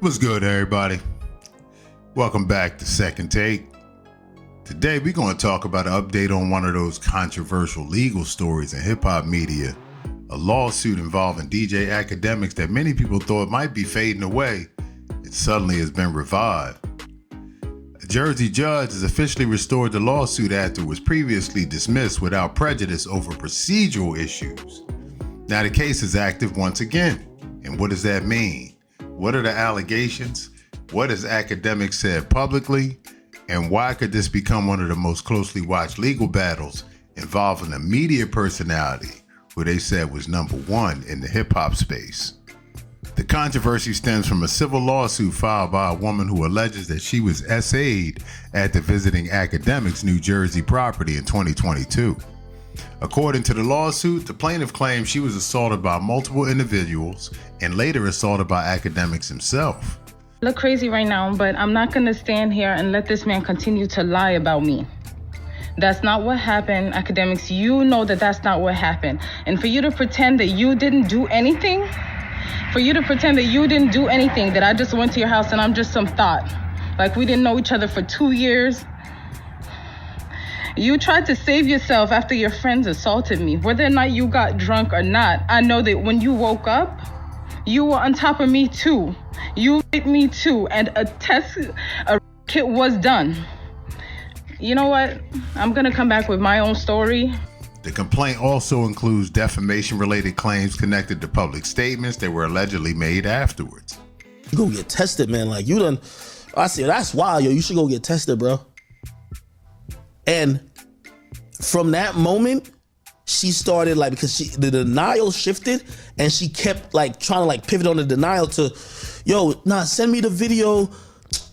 What's good, everybody? Welcome back to Second Take. Today, we're going to talk about an update on one of those controversial legal stories in hip-hop media, a lawsuit involving DJ Akademiks that many people thought might be fading away. It suddenly has been revived. A Jersey judge has officially restored the lawsuit after it was previously dismissed without prejudice over procedural issues. Now the case is active once again. And what does that mean? What are the allegations? What has Akademiks said publicly? And why could this become one of the most closely watched legal battles involving a media personality who they said was number one in the hip-hop space? The controversy stems from a civil lawsuit filed by a woman who alleges that she was SA'd after visiting Akademiks' New Jersey property in 2022. According to the lawsuit, the plaintiff claims she was assaulted by multiple individuals and later assaulted by Akademiks himself. I look crazy right now, but I'm not going to stand here and let this man continue to lie about me. That's not what happened, Akademiks. You know that that's not what happened. And for you to pretend that you didn't do anything, that I just went to your house and I'm just some thought, like we didn't know each other for 2 years. You tried to save yourself after your friends assaulted me. Whether or not you got drunk or not, I know that when you woke up, you were on top of me too. You raped me too, and a kit was done. You know what? I'm gonna come back with my own story. The complaint also includes defamation-related claims connected to public statements that were allegedly made afterwards. You go get tested, man. Like, you done, I said, that's wild, yo. You should go get tested, bro. And from that moment, she started like, because the denial shifted and she kept like trying to like pivot on the denial to, yo, nah, send me the video.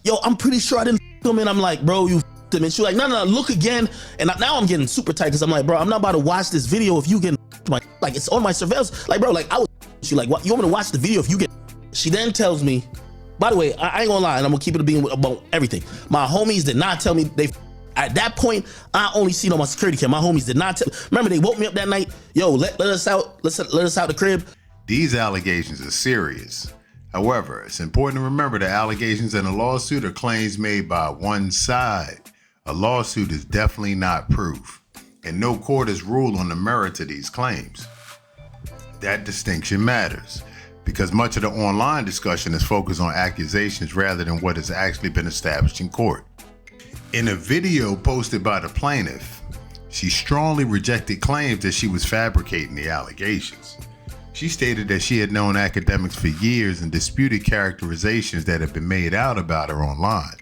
Yo, I'm pretty sure I didn't f him. And I'm like, bro, you f him. And she was like, no, look again. And now I'm getting super tight because I'm like, bro, I'm not about to watch this video if you get my, like, it's on my surveillance. Like, bro, like, I was, she like, what? You want me to watch the video if you get? She then tells me, by the way, I ain't gonna lie, and I'm gonna keep it being about everything. My homies did not tell me they. At that point, I only seen on my security cam. My homies did not tell. Remember, they woke me up that night. Yo, let us out. Let us out the crib. These allegations are serious. However, it's important to remember the allegations in a lawsuit are claims made by one side. A lawsuit is definitely not proof, and no court has ruled on the merits of these claims. That distinction matters because much of the online discussion is focused on accusations rather than what has actually been established in court. In a video posted by the plaintiff, she strongly rejected claims that she was fabricating the allegations. She stated that she had known Akademiks for years and disputed characterizations that had been made out about her online.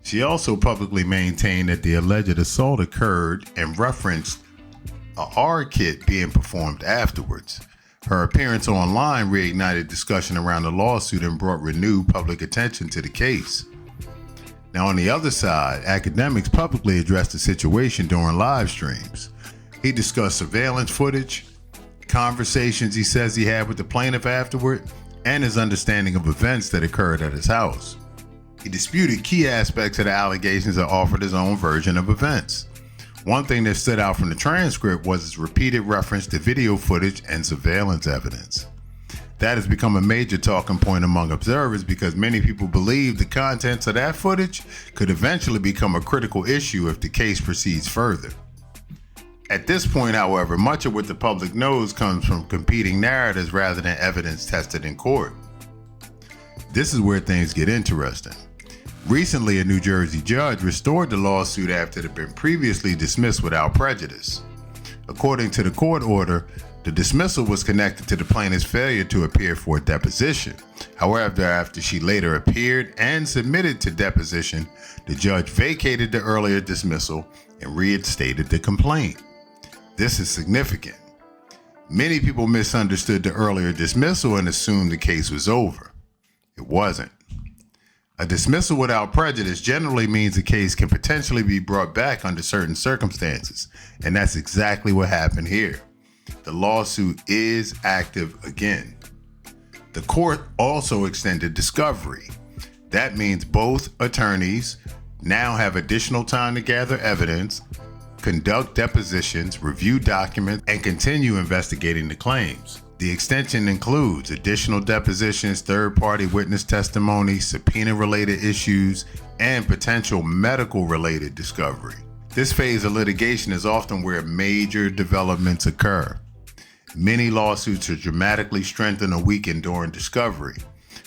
She also publicly maintained that the alleged assault occurred and referenced a R kit being performed afterwards. Her appearance online reignited discussion around the lawsuit and brought renewed public attention to the case. Now, on the other side, Akademiks publicly addressed the situation during live streams. He discussed surveillance footage, conversations he says he had with the plaintiff afterward, and his understanding of events that occurred at his house. He disputed key aspects of the allegations and offered his own version of events. One thing that stood out from the transcript was his repeated reference to video footage and surveillance evidence. That has become a major talking point among observers because many people believe the contents of that footage could eventually become a critical issue if the case proceeds further. At this point, however, much of what the public knows comes from competing narratives rather than evidence tested in court. This is where things get interesting. Recently, a New Jersey judge restored the lawsuit after it had been previously dismissed without prejudice. According to the court order, the dismissal was connected to the plaintiff's failure to appear for a deposition. However, after she later appeared and submitted to deposition, the judge vacated the earlier dismissal and reinstated the complaint. This is significant. Many people misunderstood the earlier dismissal and assumed the case was over. It wasn't. A dismissal without prejudice generally means the case can potentially be brought back under certain circumstances, and that's exactly what happened here. The lawsuit is active again. The court also extended discovery. That means both attorneys now have additional time to gather evidence, conduct depositions, review documents, and continue investigating the claims. The extension includes additional depositions, third-party witness testimony, subpoena-related issues, and potential medical-related discovery. This phase of litigation is often where major developments occur. Many lawsuits are dramatically strengthened or weakened during discovery.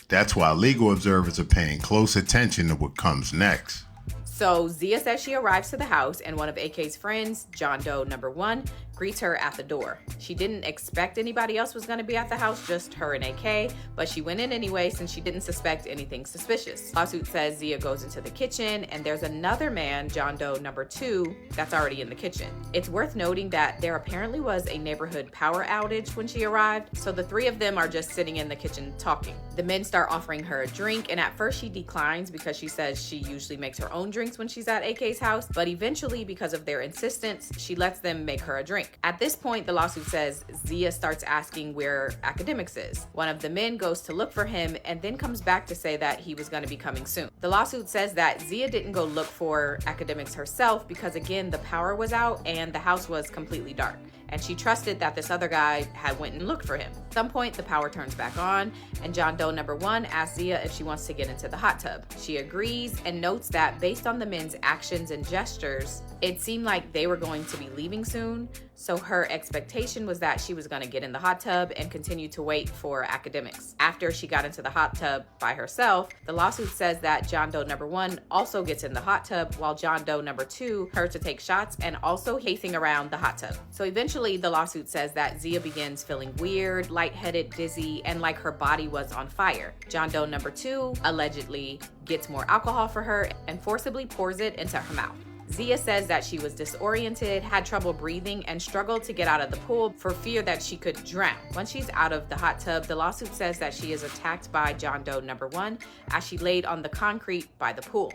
That's why legal observers are paying close attention to what comes next. So Zia says she arrives to the house and one of AK's friends, John Doe number 1, greets her at the door. She didn't expect anybody else was going to be at the house, just her and AK, but she went in anyway since she didn't suspect anything suspicious. Lawsuit says Zia goes into the kitchen and there's another man, John Doe number 2, that's already in the kitchen. It's worth noting that there apparently was a neighborhood power outage when she arrived, so the three of them are just sitting in the kitchen talking. The men start offering her a drink, and at first she declines because she says she usually makes her own drinks when she's at AK's house, but eventually, because of their insistence, she lets them make her a drink. At this point, the lawsuit says Zia starts asking where Akademiks is. One of the men goes to look for him and then comes back to say that he was going to be coming soon. The lawsuit says that Zia didn't go look for Akademiks herself because, again, the power was out and the house was completely dark, and she trusted that this other guy had went and looked for him. At some point, the power turns back on, and John Doe number 1 asks Zia if she wants to get into the hot tub. She agrees and notes that based on the men's actions and gestures, it seemed like they were going to be leaving soon, so her expectation was that she was going to get in the hot tub and continue to wait for Akademiks. After she got into the hot tub by herself, the lawsuit says that John Doe number 1 also gets in the hot tub while John Doe number 2 her to take shots and also pacing around the hot tub. So eventually the lawsuit says that Zia begins feeling weird, lightheaded, dizzy, and like her body was on fire. John Doe number 2 allegedly gets more alcohol for her and forcibly pours it into her mouth. Zia says that she was disoriented, had trouble breathing, and struggled to get out of the pool for fear that she could drown. Once she's out of the hot tub, the lawsuit says that she is attacked by John Doe number 1 as she laid on the concrete by the pool.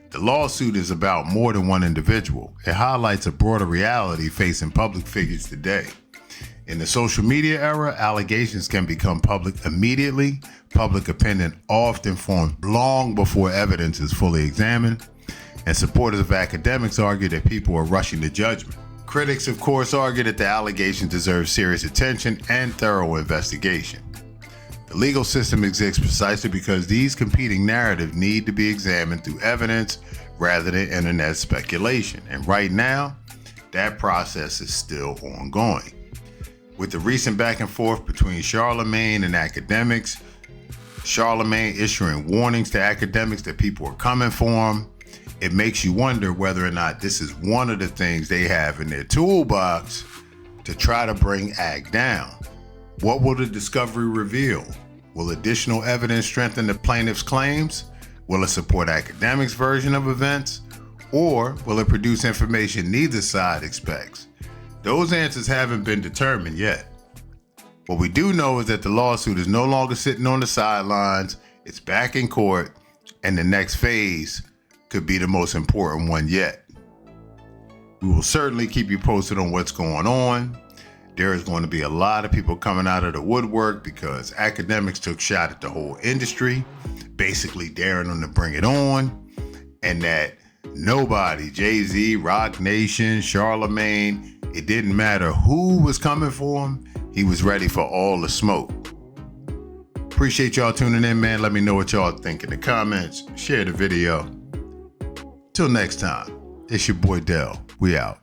The lawsuit is about more than one individual. It highlights a broader reality facing public figures today. In the social media era, allegations can become public immediately. Public opinion often forms long before evidence is fully examined. And supporters of Akademiks argue that people are rushing to judgment. Critics, of course, argue that the allegations deserve serious attention and thorough investigation. The legal system exists precisely because these competing narratives need to be examined through evidence rather than internet speculation. And right now, that process is still ongoing. With the recent back and forth between Charlemagne and Akademiks, Charlemagne issuing warnings to Akademiks that people are coming for him, it makes you wonder whether or not this is one of the things they have in their toolbox to try to bring Ak down. What will the discovery reveal? Will additional evidence strengthen the plaintiff's claims? Will it support Akademiks' version of events? Or will it produce information neither side expects? Those answers haven't been determined yet. What we do know is that the lawsuit is no longer sitting on the sidelines, it's back in court, and the next phase could be the most important one yet. We will certainly keep you posted on what's going on. There is going to be a lot of people coming out of the woodwork because Akademiks took shot at the whole industry, basically daring them to bring it on, and that nobody, Jay-Z, Rock Nation, Charlemagne, it didn't matter who was coming for him, he was ready for all the smoke. Appreciate y'all tuning in, man. Let me know what y'all think in the comments. Share the video. Till next time, it's your boy Dell. We out.